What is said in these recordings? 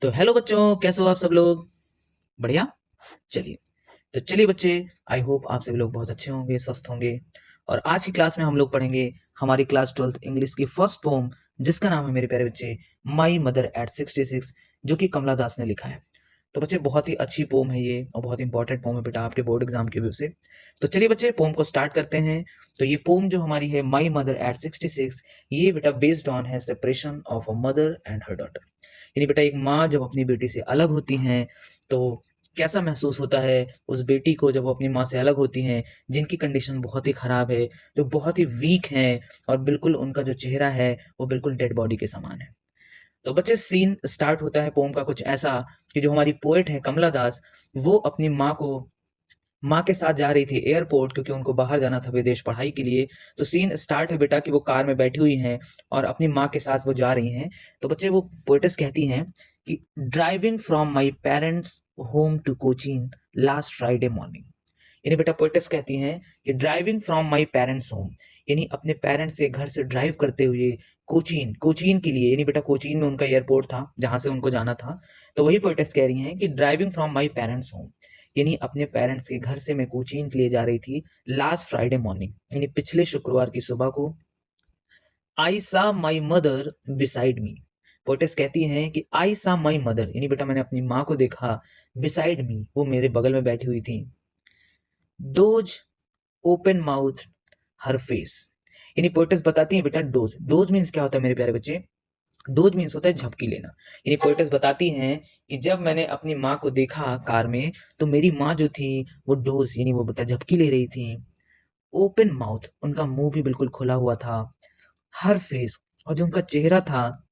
तो हेलो बच्चों, कैसे हो आप सब लोग? बढ़िया। चलिए, तो चलिए बच्चे, आई होप आप सभी लोग बहुत अच्छे होंगे, स्वस्थ होंगे। और आज की क्लास में हम लोग पढ़ेंगे हमारी क्लास 12th इंग्लिश की फर्स्ट पोम, जिसका नाम है मेरे प्यारे बच्चे माई मदर एट 66, जो कि कमला दास ने लिखा है। तो बच्चे बहुत ही अच्छी पोम है ये, और बहुत इंपॉर्टेंट पोम है बेटा आपके बोर्ड एग्जाम की वजह से। तो चलिए बच्चे, पोम को स्टार्ट करते हैं। तो ये पोम जो हमारी है माई मदर एट 66, ये बेटा बेस्ड ऑन है separation of a mother and her daughter. यानी बेटा एक माँ जब अपनी बेटी से अलग होती हैं तो कैसा महसूस होता है उस बेटी को जब वो अपनी माँ से अलग होती हैं, जिनकी कंडीशन बहुत ही खराब है, जो बहुत ही वीक हैं, और बिल्कुल उनका जो चेहरा है वो बिल्कुल डेड बॉडी के समान है। तो बच्चे सीन स्टार्ट होता है पोम का कुछ ऐसा कि जो हमारी पोएट है कमला दास, वो अपनी माँ के साथ जा रही थी एयरपोर्ट, क्योंकि उनको बाहर जाना था विदेश पढ़ाई के लिए। तो सीन स्टार्ट है बेटा कि वो कार में बैठी हुई हैं और अपनी माँ के साथ वो जा रही हैं। तो बच्चे वो पोएटस कहती हैं कि driving from my parents home to Cochin last Friday morning. यानी बेटा पोएटस कहती हैं कि driving from my parents home, यानी अपने पेरेंट्स के घर से ड्राइव करते हुए कोचीन कोचीन के लिए, यानी बेटा कोचीन में उनका एयरपोर्ट था जहां से उनको जाना था। तो वही पोएटस कह रही हैं कि driving from my parents home, यानी अपने पेरेंट्स के घर से मैं कोचीन के लिए जा रही थी लास्ट फ्राइडे मॉर्निंग, यानी पिछले शुक्रवार की सुबह को। आई सा my mother beside me. Poets कहती हैं कि आई सा माई मदर, यानी बेटा मैंने अपनी माँ को देखा, बिसाइड मी, वो मेरे बगल में बैठी हुई थी। डोज ओपन माउथ हर फेस, यानी पोएटस बताती है बेटा डोज डोज मीन्स क्या होता है मेरे प्यारे बच्चे? डोज मीन्स होता है झपकी लेना। यानी पोएटस बताती हैं कि जब मैंने अपनी माँ को देखा कार में, तो मेरी माँ जो थी वो डोज यानी वो बेटा झपकी ले रही थी। ओपन माउथ, उनका मुंह भी बिल्कुल खुला हुआ था। हर फेस, और जो उनका चेहरा था,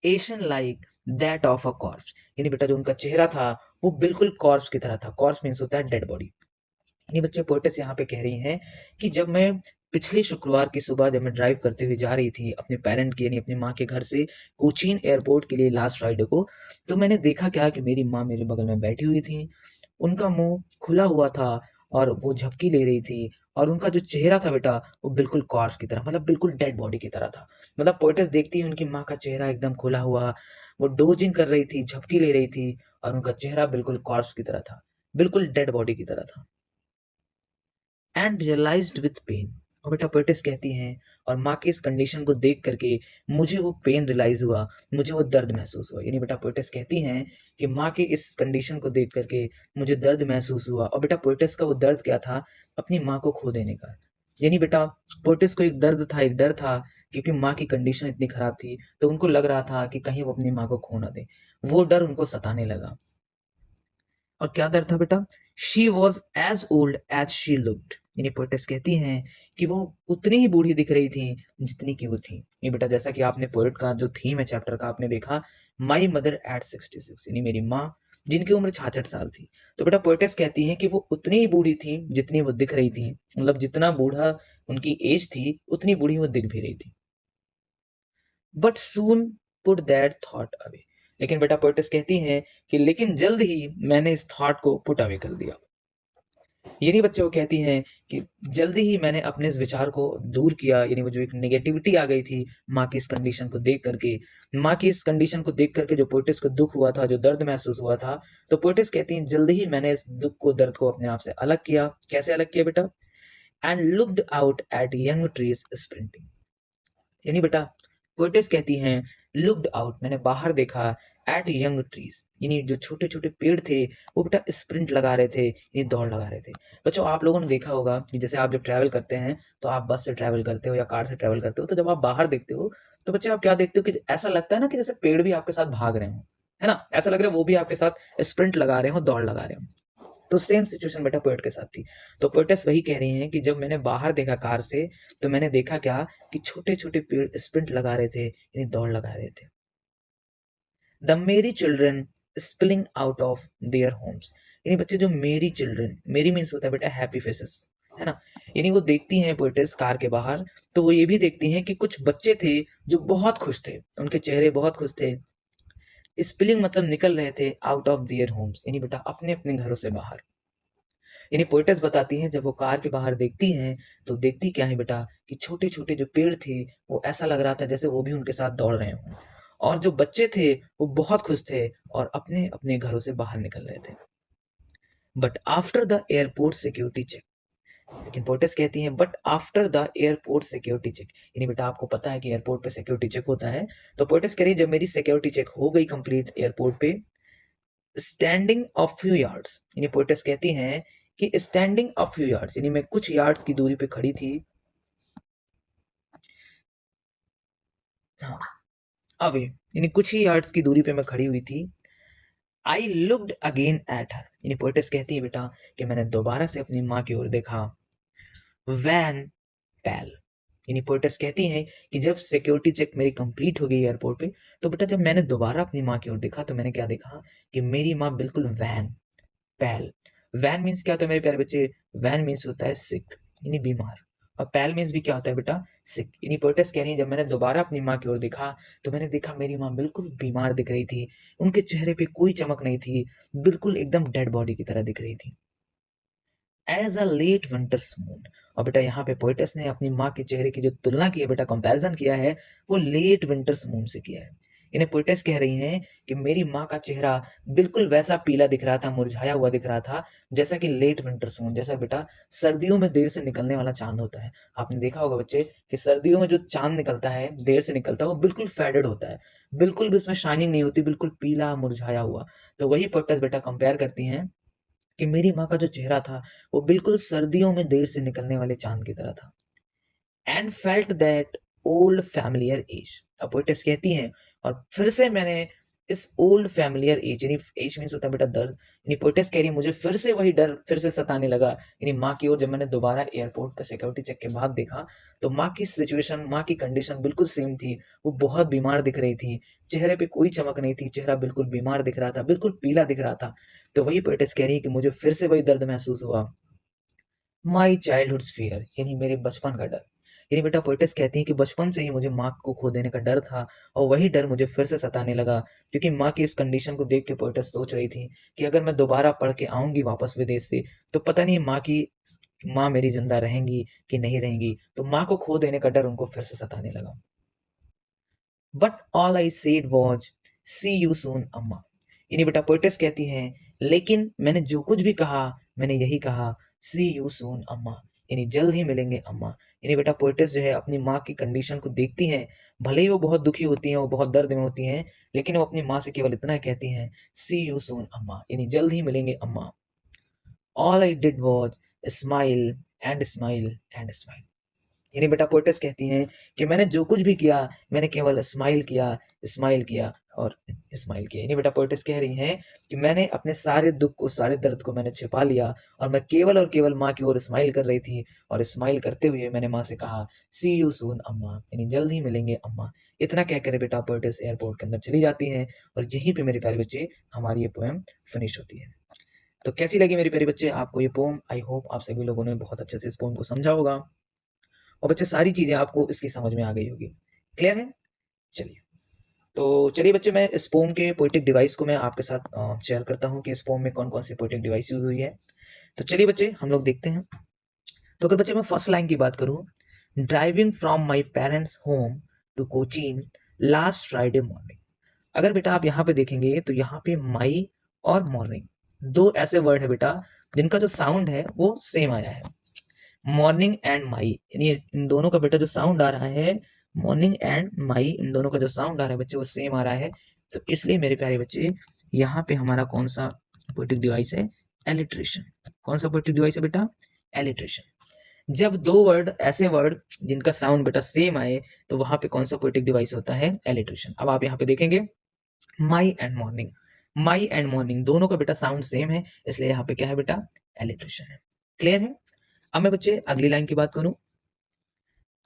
Asian like that of a corpse, यानी बेटा जो उनका चेहरा था वो बिल्कुल कॉर्प्स की तरह था। कॉर्प्स मीन्स होता है डेड बॉडी। ये बच्चे पोएटस यहाँ पे कह रही हैं कि जब मैं पिछले शुक्रवार की सुबह जब मैं ड्राइव करते हुए जा रही थी अपने पेरेंट के यानी अपनी माँ के घर से कोचीन एयरपोर्ट के लिए लास्ट फ्राइडे को, तो मैंने देखा क्या कि मेरी माँ मेरे बगल में बैठी हुई थी। उनका मुंह खुला हुआ था और वो झपकी ले रही थी, और उनका जो चेहरा था बेटा वो बिल्कुल कॉर्प्स की तरह, मतलब बिल्कुल डेड बॉडी की तरह था। मतलब पोएटस देखती है उनकी माँ का चेहरा एकदम खुला हुआ, वो डोजिंग कर रही थी, झपकी ले रही थी, और उनका चेहरा बिल्कुल कॉर्प्स की तरह था, बिल्कुल डेड बॉडी की तरह था। एंड रियलाइज्ड विथ पेन, और बेटा पोएटिस कहती हैं और माँ की इस कंडीशन को देख करके मुझे वो पेन रियलाइज हुआ, मुझे वो दर्द महसूस हुआ। यानी बेटा पोएटिस कहती हैं कि माँ की इस कंडीशन को देख करके मुझे दर्द महसूस हुआ। और बेटा पोएटिस का वो दर्द क्या था? अपनी माँ को खो देने का। यानी बेटा पोएटिस को एक दर्द था, एक डर था, क्योंकि माँ की कंडीशन इतनी खराब थी तो उनको लग रहा था कि कहीं वो अपनी माँ को खो ना दे। वो डर उनको सताने लगा। और क्या डर था बेटा? She was as old as she looked, यानी पोएटेस कहती हैं कि वो उतनी ही बूढ़ी दिख रही थी जितनी की वो थी। ये बेटा जैसा कि आपने पोएट का जो थीम है चैप्टर का आपने देखा, माई मदर एट 66, यानी मेरी माँ जिनकी उम्र 66 साल थी। तो बेटा पोएटेस कहती हैं कि वो उतनी ही बूढ़ी थी जितनी वो दिख रही थी, मतलब जितना बूढ़ा उनकी एज थी उतनी बूढ़ी वो दिख भी रही थी। But soon put that thought away, लेकिन बेटा पोएटिस कहती हैं कि लेकिन जल्द ही मैंने इस थॉट को पुट अवे कर दिया। ये नहीं बच्चे, वो कहती हैं कि जल्दी ही मैंने अपने इस विचार को दूर किया, यानी वो जो एक नेगेटिविटी आ गई थी माँ की इस कंडीशन को देख करके, माँ की इस कंडीशन को देख करके जो पोएटिस को दुख हुआ था, जो दर्द महसूस हुआ था, तो पोएटिस कहती हैं जल्दी ही मैंने इस दुख को, दर्द को अपने आप से अलग किया। कैसे अलग किया बेटा? And looked out at young trees sprinting, यानी बेटा पोएटिस कहती हैं लुक्ड आउट, मैंने बाहर देखा, एट यंग ट्रीज, यानी जो छोटे छोटे पेड़ थे वो बेटा स्प्रिंट लगा रहे थे, यानी दौड़ लगा रहे थे। बच्चों आप लोगों ने देखा होगा कि जैसे आप जब ट्रैवल करते हैं तो आप बस से ट्रैवल करते हो या कार से ट्रैवल करते हो, तो जब आप बाहर देखते हो तो बच्चे आप क्या देखते हो कि ऐसा लगता है ना कि जैसे पेड़ भी आपके साथ भाग रहे हो, है ना? ऐसा लग रहा है वो भी आपके साथ स्प्रिंट लगा रहे हो, दौड़ लगा रहे हो। तो सेम सिचुएशन बेटा पोएट के साथ थी। तो पोएटेस वही कह रही हैं कि जब मैंने बाहर देखा कार से, तो मैंने देखा क्या कि छोटे छोटे पेड़ स्प्रिंट लगा रहे थे, यानी दौड़ लगा रहे थे। द मेरी children spilling out of their homes, यानी बच्चे जो मेरी चिल्ड्रन, मेरी मीन्स होता है बेटा हैप्पी फेसेस, है ना? यानी वो देखती हैं पोएटेस कार के बाहर, तो वो ये भी देखती हैं कि कुछ बच्चे थे जो बहुत खुश थे, उनके चेहरे बहुत खुश थे। स्पिलिंग मतलब निकल रहे थे आउट ऑफ देयर होम्स, यानी बेटा अपने अपने घरों से बाहर। यानी पोएटेस बताती हैं जब वो कार के बाहर देखती हैं तो देखती क्या है बेटा कि छोटे छोटे जो पेड़ थे वो ऐसा लग रहा था जैसे वो भी उनके साथ दौड़ रहे हों, और जो बच्चे थे वो बहुत खुश थे और अपने अपने घरों से बाहर निकल रहे थे। But after the airport security check, लेकिन पोर्टेस कहती हैं but after the airport security check, यानी बेटा आपको पता है कि एयरपोर्ट पे सिक्योरिटी चेक होता है, तो पोर्टेस कह रही है जब मेरी सिक्योरिटी चेक हो गई कंप्लीट एयरपोर्ट पे, स्टैंडिंग अ फ्यू यार्ड्स, यानी पोर्टेस कहती हैं कि स्टैंडिंग अ फ्यू यार्ड्स, यानी मैं कुछ यार्ड्स की दूरी पे खड़ी थी, हाँ अवे, यानी कुछ ही यार्ड्स की दूरी पे मैं खड़ी हुई थी। आई लुक्ड अगेन एट हर, यानी पोएटेस कहती है बेटा कि मैंने दोबारा से अपनी माँ की ओर देखा। वैन पैल, यानी पोएटेस कहती हैं कि जब सिक्योरिटी चेक मेरी कंप्लीट हो गई एयरपोर्ट पे, तो बेटा जब मैंने दोबारा अपनी माँ की ओर देखा तो मैंने क्या देखा कि मेरी माँ बिल्कुल वैन पैल, वैन मीन्स क्या होता है मेरे प्यारे बच्चे, वैन मीन्स होता है सिक, यानी बीमार, और पैल मीन्स भी क्या होता है बेटा, सिक, यानी पोएटेस कह रही है जब मैंने दोबारा अपनी माँ की ओर देखा तो मैंने देखा मेरी माँ बिल्कुल बीमार दिख रही थी, उनके चेहरे पे कोई चमक नहीं थी, बिल्कुल एकदम डेड बॉडी की तरह दिख रही थी। As a late winter's moon, और बेटा यहाँ पे पोएटेस ने अपनी माँ के चेहरे की जो तुलना की है बेटा, कंपैरिजन किया है, वो लेट विंटर्स मून से किया है। इन्हें पोएटेस कह रही हैं कि मेरी माँ का चेहरा बिल्कुल वैसा पीला दिख रहा था, मुरझाया हुआ दिख रहा था, जैसा कि लेट विंटर्स मून, जैसा बेटा सर्दियों में देर से निकलने वाला चांद होता है। आपने देखा होगा बच्चे कि सर्दियों में जो चांद निकलता है, देर से निकलता है, वो बिल्कुल फेडेड होता है, बिल्कुल भी उसमें शाइनिंग नहीं होती, बिल्कुल पीला मुरझाया हुआ। तो वही पोएटेस बेटा कंपेयर करती हैं कि मेरी माँ का जो चेहरा था वो बिल्कुल सर्दियों में देर से निकलने वाले चांद की तरह था। And felt that old familiar ache, अब पोएटेस कहती हैं और फिर से मैंने इस ओल्ड फैमिलियर एज, यानी एज मीन्स होता है बेटा दर्द, यानी पोएटेस कह रही है मुझे फिर से वही डर फिर से सताने लगा, यानी माँ की ओर जब मैंने दोबारा एयरपोर्ट पर सिक्योरिटी चेक के बाद देखा तो माँ की सिचुएशन, माँ की कंडीशन बिल्कुल सेम थी, वो बहुत बीमार दिख रही थी, चेहरे पे कोई चमक नहीं थी, चेहरा बिल्कुल बीमार दिख रहा था, बिल्कुल पीला दिख रहा था। तो वही पोएटेस कह रही है कि मुझे फिर से वही दर्द महसूस हुआ, माई चाइल्डहुड फियर, यानी मेरे बचपन का डर, यानी बेटा पोएटेस कहती है कि बचपन से ही मुझे माँ को खो देने का डर था और वही डर मुझे फिर से सताने लगा, क्योंकि माँ की इस कंडीशन को देख के पोएटेस सोच रही थी कि अगर मैं दोबारा पढ़ के आऊंगी वापस विदेश से तो पता नहीं माँ मेरी जिंदा रहेंगी कि नहीं रहेंगी, तो माँ को खो देने का डर उनको फिर से सताने लगा। But all I said was see you soon Amma, यानी बेटा पोएटेस कहती हैं लेकिन मैंने जो कुछ भी कहा मैंने यही कहा, सी यू सून अम्मा, यानी जल्द ही मिलेंगे अम्मा। यानी बेटा पोएटेस जो है अपनी माँ की कंडीशन को देखती हैं, भले ही वो बहुत दुखी होती हैं, वो बहुत दर्द में होती हैं, लेकिन वो अपनी माँ से केवल इतना कहती हैं, सी यू सून अम्मा, यानी जल्द ही मिलेंगे अम्मा। All I did was smile and smile and smile, यानी बेटा पोएटेस कहती हैं कि मैंने जो कुछ भी किया मैंने केवल स्माइल किया और स्माइल किया, यानी बेटा पोएटेस कह रही हैं कि मैंने अपने सारे दुख को, सारे दर्द को मैंने छिपा लिया और मैं केवल और केवल माँ की ओर स्माइल कर रही थी, और स्माइल करते हुए मैंने माँ से कहा सी यू सून अम्मा, यानी जल्द ही मिलेंगे अम्मा। इतना कहकर बेटा पोएटेस एयरपोर्ट के अंदर चली जाती हैं और यहीं पे मेरे प्यारे बच्चे हमारी ये पोएम फिनिश होती है। तो कैसी लगी मेरे प्यारे बच्चे आपको ये पोएम? आई होप आप सभी लोगों ने बहुत अच्छे से इस पोएम को समझा होगा और बच्चे सारी चीजें आपको इसकी समझ में आ गई होगी। क्लियर है? चलिए, तो चलिए बच्चे मैं इस पोम के पोएटिक डिवाइस को मैं आपके साथ शेयर करता हूँ कि इस पोम में कौन कौन सी पोएटिक डिवाइस यूज हुई है। तो चलिए बच्चे हम लोग देखते हैं। तो अगर बच्चे मैं फर्स्ट लाइन की बात करूँ, driving from my parents home to Cochin last Friday morning, अगर बेटा आप यहाँ पे देखेंगे तो यहाँ पे माई और मॉर्निंग दो ऐसे वर्ड है बेटा जिनका जो साउंड है वो सेम आया है, मॉर्निंग एंड माई, यानी इन दोनों का बेटा जो साउंड आ रहा है, मॉर्निंग एंड माई, इन दोनों का जो साउंड आ रहा है बच्चे वो सेम आ रहा है। तो इसलिए मेरे प्यारे बच्चे यहाँ पे हमारा कौन सा पोएटिक डिवाइस है? एलिट्रेशन। कौन सा पोएटिक डिवाइस है बेटा? एलिट्रेशन। जब दो वर्ड, ऐसे वर्ड जिनका साउंड बेटा सेम आए तो वहां पे कौन सा पोएटिक डिवाइस होता है? एलिट्रेशन। अब आप यहाँ पे देखेंगे my and morning, my and morning दोनों का बेटा साउंड सेम है, इसलिए यहाँ पे क्या है बेटा? एलिट्रेशन है। क्लियर है? अब मैं बच्चे अगली लाइन की बात करूं,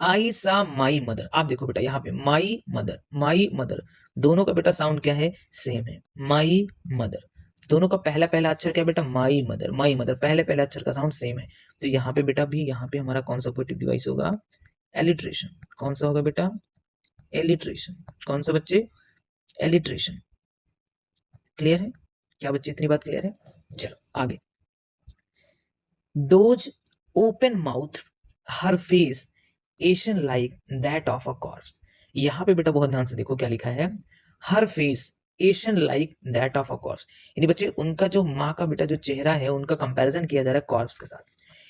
आई सा माई मदर, आप देखो बेटा यहाँ पे माई मदर दोनों का बेटा साउंड क्या है? सेम है, माई मदर। दोनों का पहला पहला अक्षर क्या है बेटा? माई मदर पहले पहले अक्षर का साउंड सेम है, तो यहाँ पे बेटा भी यहाँ पे हमारा कौन सा पोएटिक डिवाइस होगा? एलिट्रेशन। कौन सा होगा बेटा? एलिट्रेशन। कौन सा बच्चे? एलिट्रेशन। क्लियर है? क्या बच्चे इतनी बात क्लियर है? चलो आगे, those open mouth her face ashen like that of a corps, यहाँ पे बेटा बहुत ध्यान से देखो क्या लिखा है, her face, ashen like that of a corpse. यानी बच्चे उनका जो माँ का बेटा जो चेहरा है उनका कंपैरिजन किया जा रहा है कॉर्प्स के साथ।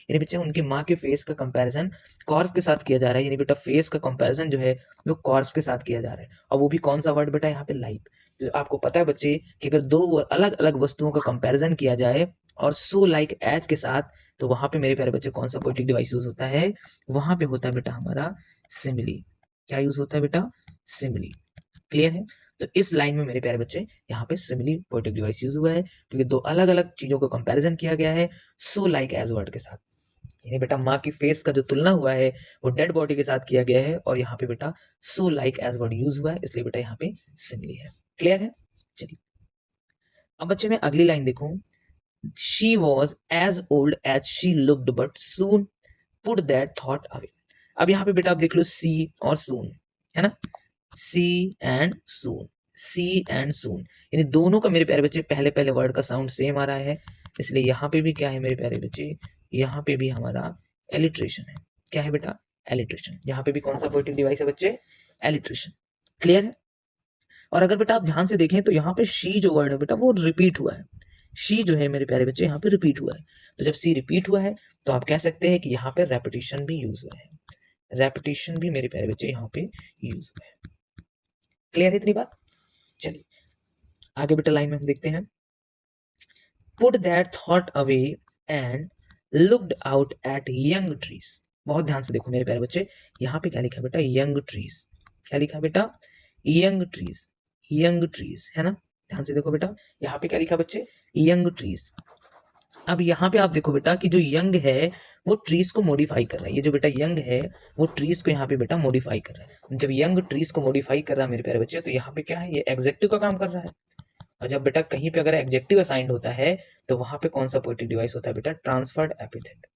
यानी बच्चे उनकी माँ के फेस का कंपैरिजन कॉर्प के साथ किया जा रहा है। यानी बेटा फेस का कंपैरिजन जो है वो कॉर्प्स के साथ किया जा रहा है। और वो भी कौन सा वर्ड बेटा यहाँ पे लाइक। तो आपको पता है बच्चे कि अगर दो अलग अलग वस्तुओं का कंपैरिजन किया जाए और सो लाइक एज के साथ, तो वहां पे मेरे प्यारे बच्चे कौन सा पोएटिक डिवाइस यूज होता है? वहां पे होता है बेटा हमारा सिमिली। क्या यूज होता है बेटा? सिमिली। क्लियर है? तो इस लाइन में मेरे प्यारे बच्चे यहाँ पे सिमिली पोएटिक डिवाइस यूज हुआ है क्योंकि दो अलग अलग चीजों का कंपैरिजन किया गया है सो लाइक एज वर्ड के साथ। यानी बेटा माँ की फेस का जो तुलना हुआ है वो डेड बॉडी के साथ किया गया है और यहाँ पे बेटा so like as word use हुआ है, इसलिए बेटा यहाँ पे सिमिली है। क्लियर है? चलिए अब बच्चे मैं अगली लाइन देखूं। She was as old as she looked but soon put that thought away. अब यहाँ पे बेटा आप देख लो सी और सून, है ना? सी and soon, C and soon, यानी दोनों का मेरे प्यारे बच्चे पहले पहले वर्ड का साउंड सेम आ रहा है, इसलिए यहाँ पे भी क्या है मेरे प्यारे बच्चे? यहाँ पे भी हमारा एलिट्रेशन है। क्या है बेटा? एलिट्रेशन। यहाँ पे भी कौन सा पोएटिक डिवाइस है बच्चे? एलिट्रेशन। क्लियर है? और अगर बेटा आप ध्यान से देखें तो यहाँ पे शी जो वर्ड है बेटा वो रिपीट हुआ है। शी जो है मेरे प्यारे बच्चे यहाँ पे रिपीट हुआ है। तो जब सी रिपीट हुआ है तो आप कह सकते हैं कि यहाँ पे रेपिटेशन भी यूज हुआ है। रेपिटेशन भी मेरे प्यारे बच्चे यहाँ पे यूज हुआ है। क्लियर है इतनी बात? चलिए आगे बेटा लाइन में हम देखते हैं। Put that thought away and looked out at young trees. बहुत ध्यान से देखो मेरे प्यारे बच्चे, यहाँ पे क्या लिखा है बेटा? Young trees. क्या लिखा है बेटा? Young trees. यंग ट्रीज, है ना? ध्यान से देखो बेटा, यहाँ पे क्या लिखा बच्चे? Young trees. अब यहाँ पे आप देखो बेटा कि जो यंग है वो ट्रीज को मॉडिफाई कर रहा है। ये जो बेटा यंग है वो ट्रीज को यहाँ पे बेटा मॉडिफाई कर रहा है। जब यंग ट्रीज को मॉडिफाई कर रहा है मेरे प्यारे बच्चे, तो यहाँ पे क्या है? ये एग्जेक्टिव का काम कर रहा है। और जब बेटा कहीं पे अगर एडजेक्टिव असाइंड होता है तो वहां पे कौन सा पोएटिक डिवाइस होता है बेटा? Transferred epithet.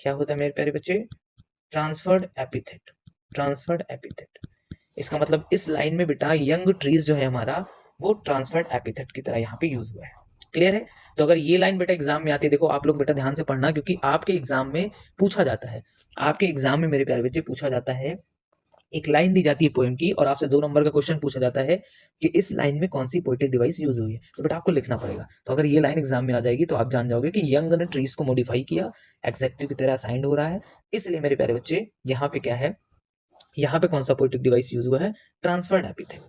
क्या होता है मेरे प्यारे बच्चे? Transferred epithet. Transferred epithet. इसका मतलब इस लाइन में बेटा यंग ट्रीज जो है हमारा वो ट्रांसफर्ड एपिथेट की तरह यहाँ पे यूज हुआ है। क्लियर है? तो अगर ये लाइन बेटा एग्जाम में आती है, देखो आप लोग बेटा ध्यान से पढ़ना क्योंकि आपके एग्जाम में पूछा जाता है। आपके एग्जाम में मेरे प्यारे बच्चे पूछा जाता है, एक लाइन दी जाती है पोएम की और आपसे 2 नंबर का क्वेश्चन पूछा जाता है कि इस लाइन में कौन सी पोएटिक डिवाइस यूज हुई है, तो बेटा आपको लिखना पड़ेगा। तो अगर ये लाइन एग्जाम में आ जाएगी तो आप जान जाओगे कि यंग ने ट्रीज को मॉडिफाई किया, एग्जेक्टिव की तरह असाइंड हो रहा है। इसलिए मेरे प्यारे बच्चे यहाँ पे क्या है? यहाँ पे कौन सा पोएटिक डिवाइस यूज हुआ है? Transferred epithet.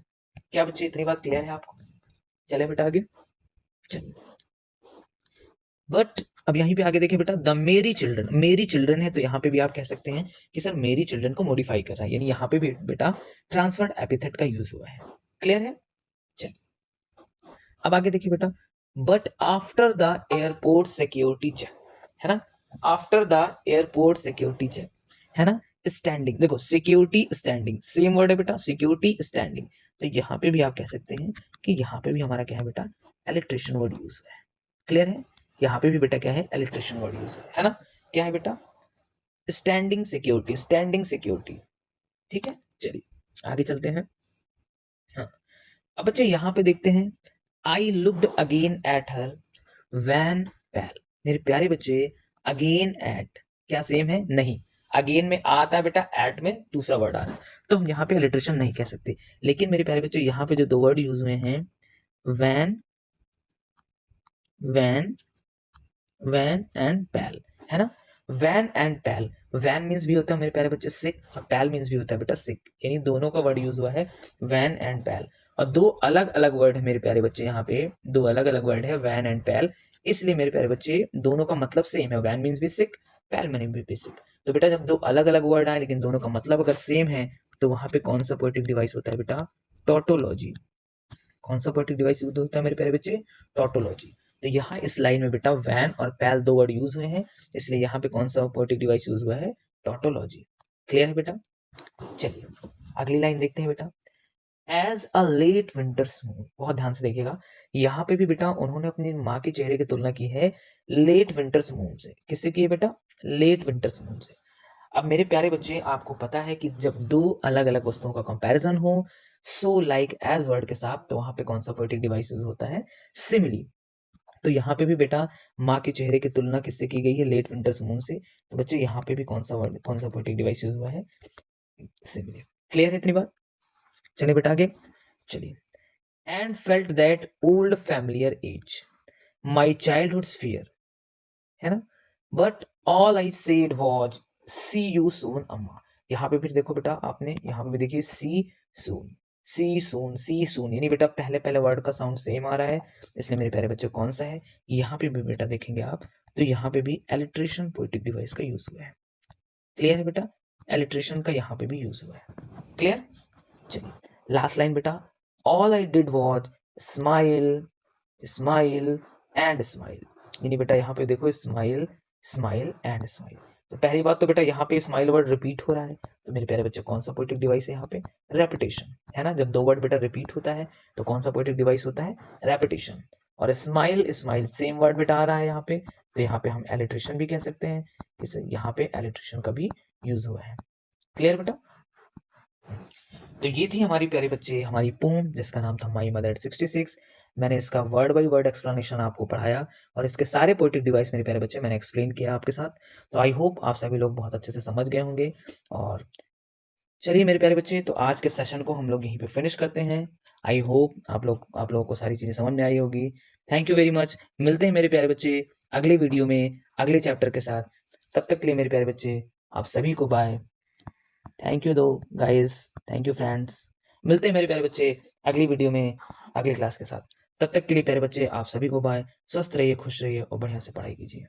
क्या बच्चे इतनी बात क्लियर है आपको? चले बेटा आगे चलिए। बट अब यहीं पे आगे देखिए बेटा, द मेरी चिल्ड्रन, मेरी चिल्ड्रन है तो यहाँ पे भी आप कह सकते हैं कि सर मेरी चिल्ड्रन को मॉडिफाई कर रहा है, यानी यहाँ पे भी बेटा ट्रांसफर्ड एपिथेट का यूज हुआ है। क्लियर है? चलिए अब आगे देखिए बेटा, but after the airport security check, है ना? After the airport security check, है ना? स्टैंडिंग, देखो सिक्योरिटी स्टैंडिंग सेम वर्ड है बेटा, सिक्योरिटी स्टैंडिंग। तो यहाँ पे भी आप कह सकते हैं कि यहाँ पे भी हमारा क्या है बेटा? इलेक्ट्रिशियन वर्ड यूज हुआ है। क्लियर है? यहाँ पे भी बेटा क्या है? इलेक्ट्रिशियन वर्ड यूज है ना? क्या है बेटा? Standing security, standing security. ठीक है, चलिए आगे चलते हैं। हाँ, अब बच्चे यहाँ पे देखते हैं, I looked again at her wan pale. मेरे प्यारे बच्चे अगेन एट क्या सेम है? नहीं, अगेन में आता है बेटा, एट में दूसरा वर्ड आ रहा है, तो हम यहाँ पे इलेक्ट्रिशियन नहीं कह सकते। लेकिन मेरे प्यारे बच्चे यहाँ पे जो 2 वर्ड यूज हुए हैं, van, van, van and pal, है ना? Van and pal. Van means भी होता है मेरे प्यारे बच्चे सिक, और पैल मीन्स भी होता है बेटा सिक, यानी दोनों का वर्ड यूज हुआ है वैन एंड पैल। और 2 अलग अलग वर्ड है मेरे प्यारे बच्चे, यहाँ पे 2 अलग अलग वर्ड है वैन एंड पैल, इसलिए मेरे प्यारे बच्चे दोनों का मतलब सेम है। वैन मीन्स भी सिक, पैल मीन्स भी सिक। तो बेटा जब 2 अलग अलग वर्ड आए लेकिन दोनों का मतलब अगर सेम है तो वहां पे कौन सा पोएटिक डिवाइस होता है बेटा? टोटोलॉजी। कौन सा पोएटिक डिवाइस यूज होता है मेरे प्यारे बच्चे? टोटोलॉजी। तो यहाँ इस लाइन में बेटा वैन और पैल 2 वर्ड यूज हुए हैं, इसलिए यहाँ पे कौन सा पोएटिक डिवाइस यूज हुआ है? टोटोलॉजी। क्लियर है बेटा? चलिए अगली लाइन देखते हैं बेटा, as a late winter snow. बहुत ध्यान से देखिएगा, यहाँ पे भी बेटा उन्होंने अपनी माँ के चेहरे की तुलना की है लेट विंटर स्नोव से। किससे की है बेटा? लेट विंटर स्नोव से। अब मेरे प्यारे बच्चे आपको पता है कि जब 2 अलग अलग वस्तुओं का कंपैरिजन हो सो लाइक एज वर्ड के साथ, तो वहां पे कौन सा पोएटिक डिवाइस यूज होता है? सिमिली। तो यहाँ पे भी बेटा माँ के चेहरे की तुलना किससे की गई है? लेट विंटर स्नोव से। तो बच्चे यहाँ पे भी कौन सा वर्ड, कौन सा पोएटिक डिवाइस यूज हुआ है? सिमिली। क्लियर है इतनी बात? चलिए बेटा आगे चलिए, and felt that old familiar edge, my childhood fear, है ना। But all I said was see you soon अम्मा। यहाँ पे फिर देखो बेटा, आपने यहाँ पे भी देखिए सी सून, सी सून, सी सून, यानी बेटा पहले पहले वर्ड का साउंड सेम आ रहा है, इसलिए मेरे प्यारे बच्चे कौन सा है। यहाँ पे भी बेटा देखेंगे आप, तो यहाँ पे भी एलिट्रेशन पोएटिक डिवाइस का यूज हुआ है। क्लियर है बेटा, एलिट्रेशन का यहाँ पे भी यूज हुआ है। क्लियर। चलिए लास्ट लाइन बेटा, all I did was smile, smile and smile, यानी बेटा यहाँ पे देखो स्माइल, स्माइल एंड स्माइल। तो पहली बात तो बेटा यहाँ पे स्माइल वर्ड रिपीट हो रहा है, तो मेरे प्यारे बच्चे कौन सा पोएटिक डिवाइस है यहाँ पे, रेपिटेशन, है ना। जब दो वर्ड बेटा रिपीट होता है तो कौन सा पोएटिक डिवाइस होता है, रेपिटेशन। और स्माइल, स्माइल सेम वर्ड बेटा आ रहा है यहाँ पे, तो यहाँ पे हम एलिट्रेशन भी कह सकते हैं, इस यहाँ पे एलिट्रेशन का भी यूज हुआ है। क्लियर बेटा। तो ये थी हमारी प्यारे बच्चे हमारी पोम, जिसका नाम था माई मदर एट 66। मैंने इसका वर्ड बाय वर्ड एक्सप्लेनेशन आपको पढ़ाया, और इसके सारे पोएटिक डिवाइस मेरे प्यारे बच्चे मैंने एक्सप्लेन किया आपके साथ। तो आई होप आप सभी लोग बहुत अच्छे से समझ गए होंगे। और चलिए मेरे प्यारे बच्चे, तो आज के सेशन को हम लोग यहीं पे फिनिश करते हैं। आई होप आप लोगों को सारी चीज़ें समझ में आई होगी। Thank you very much. मिलते हैं मेरे प्यारे बच्चे अगले वीडियो में अगले चैप्टर के साथ। तब तक के लिए मेरे प्यारे बच्चे आप सभी को बाय। थैंक यू दो गाइस, थैंक यू फ्रेंड्स। मिलते हैं मेरे प्यारे बच्चे अगली वीडियो में अगली क्लास के साथ। तब तक के लिए प्यारे बच्चे आप सभी को बाय। स्वस्थ रहिए, खुश रहिए और बढ़िया से पढ़ाई कीजिए।